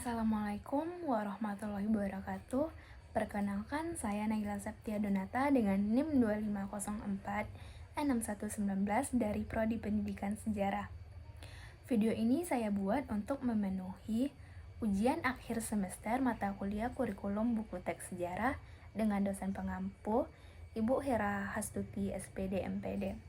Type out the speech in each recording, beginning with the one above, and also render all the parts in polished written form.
Assalamualaikum warahmatullahi wabarakatuh. Perkenalkan, saya Naila Septia Donata dengan NIM 2504 dari Prodi Pendidikan Sejarah. Video ini saya buat untuk memenuhi ujian akhir semester mata kuliah kurikulum buku teks sejarah dengan dosen pengampu Ibu Hera Hastuti SPD MPD.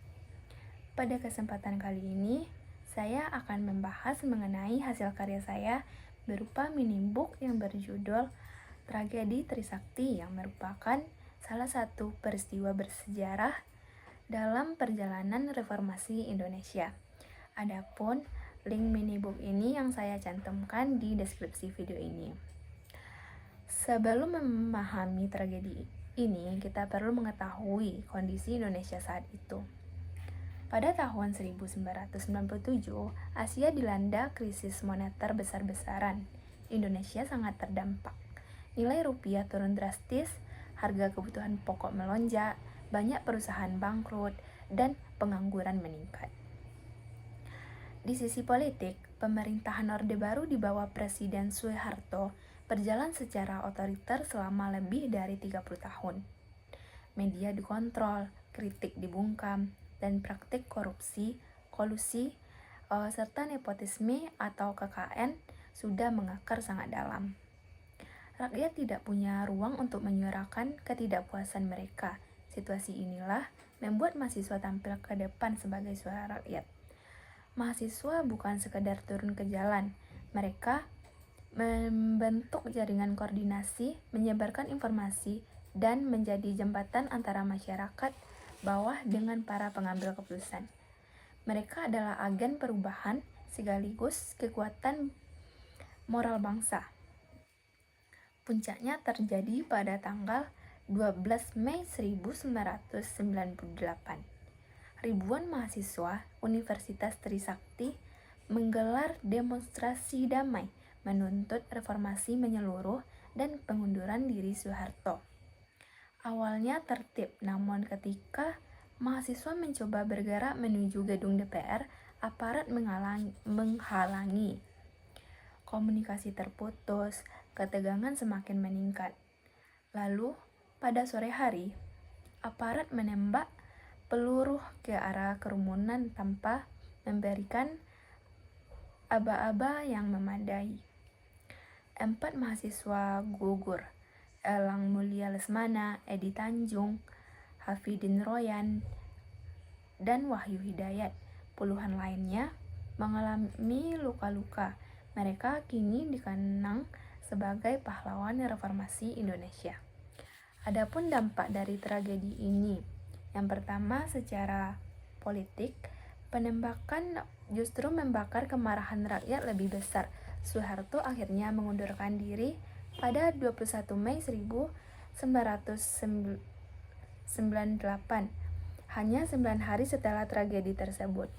Pada kesempatan kali ini, saya akan membahas mengenai hasil karya saya berupa mini-book yang berjudul Tragedi Trisakti yang merupakan salah satu peristiwa bersejarah dalam perjalanan reformasi Indonesia. Adapun link mini-book ini yang saya cantumkan di deskripsi video ini. Sebelum memahami tragedi ini, kita perlu mengetahui kondisi Indonesia saat itu. Pada tahun 1997, Asia dilanda krisis moneter besar-besaran. Indonesia sangat terdampak. Nilai rupiah turun drastis, harga kebutuhan pokok melonjak, banyak perusahaan bangkrut, dan pengangguran meningkat. Di sisi politik, pemerintahan Orde Baru di bawah Presiden Soeharto berjalan secara otoriter selama lebih dari 30 tahun. Media dikontrol, kritik dibungkam, dan praktik korupsi, kolusi, serta nepotisme atau KKN sudah mengakar sangat dalam. Rakyat tidak punya ruang untuk menyuarakan ketidakpuasan mereka. Situasi inilah membuat mahasiswa tampil ke depan sebagai suara rakyat. Mahasiswa bukan sekedar turun ke jalan, mereka membentuk jaringan koordinasi, menyebarkan informasi, dan menjadi jembatan antara masyarakat bawah dengan para pengambil keputusan. Mereka adalah agen perubahan sekaligus kekuatan moral bangsa. Puncaknya terjadi pada tanggal 12 Mei 1998. Ribuan mahasiswa Universitas Trisakti menggelar demonstrasi damai menuntut reformasi menyeluruh dan pengunduran diri Soeharto. Awalnya tertib, namun ketika mahasiswa mencoba bergerak menuju gedung DPR, aparat menghalangi. Komunikasi terputus, ketegangan semakin meningkat. Lalu, pada sore hari, aparat menembak peluru ke arah kerumunan tanpa memberikan aba-aba yang memadai. 4 mahasiswa gugur, Elang Mulia Lesmana, Edi Tanjung, Hafidin Royan, dan Wahyu Hidayat. Puluhan lainnya mengalami luka-luka. Mereka kini dikenang sebagai pahlawan reformasi Indonesia. Adapun dampak dari tragedi ini, yang pertama secara politik, penembakan justru membakar kemarahan rakyat lebih besar. Soeharto akhirnya mengundurkan diri pada 21 Mei 1998, hanya 9 hari setelah tragedi tersebut.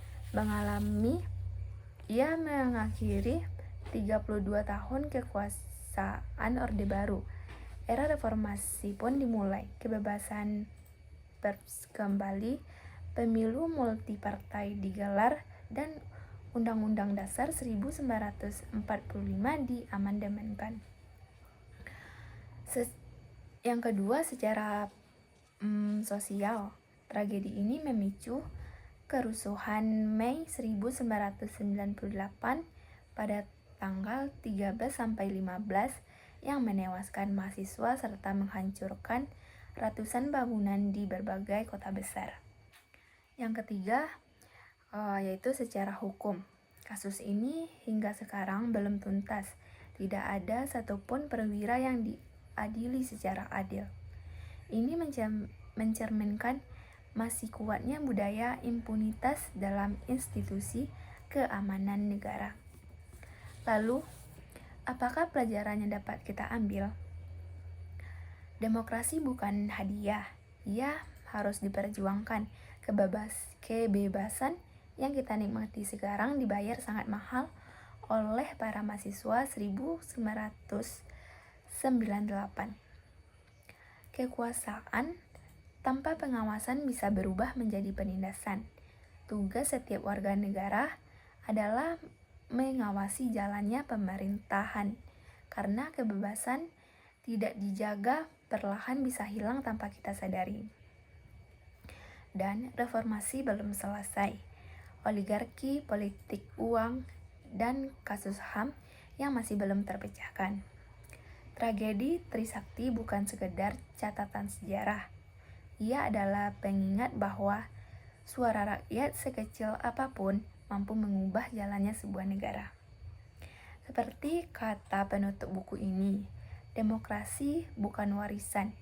Ia mengakhiri 32 tahun kekuasaan Orde Baru. Era reformasi pun dimulai, kebebasan pers kembali, pemilu multipartai digelar, dan Undang-Undang Dasar 1945 diamandemenkan. Yang kedua, secara sosial, tragedi ini memicu kerusuhan Mei 1998 pada tanggal 13-15 yang menewaskan mahasiswa serta menghancurkan ratusan bangunan di berbagai kota besar. Yang ketiga, yaitu secara hukum. Kasus ini hingga sekarang belum tuntas. Tidak ada satupun perwira yang diadili secara adil. Ini mencerminkan masih kuatnya budaya impunitas dalam institusi keamanan negara. Lalu, apakah pelajaran yang dapat kita ambil? Demokrasi bukan hadiah, ia harus diperjuangkan. Kebebasan yang kita nikmati sekarang dibayar sangat mahal oleh para mahasiswa 1998. Kekuasaan tanpa pengawasan bisa berubah menjadi penindasan. Tugas setiap warga negara adalah mengawasi jalannya pemerintahan. karena kebebasan tidak dijaga perlahan bisa hilang tanpa kita sadari. Dan reformasi belum selesai. Oligarki, politik uang, dan kasus HAM yang masih belum terpecahkan. Tragedi Trisakti bukan sekedar catatan sejarah. Ia adalah pengingat bahwa suara rakyat sekecil apapun mampu mengubah jalannya sebuah negara. Seperti kata penutup buku ini, demokrasi bukan warisan,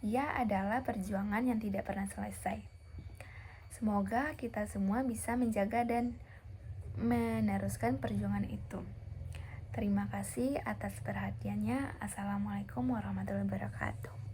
ia adalah perjuangan yang tidak pernah selesai. Semoga kita semua bisa menjaga dan meneruskan perjuangan itu. Terima kasih atas perhatiannya. Assalamualaikum warahmatullahi wabarakatuh.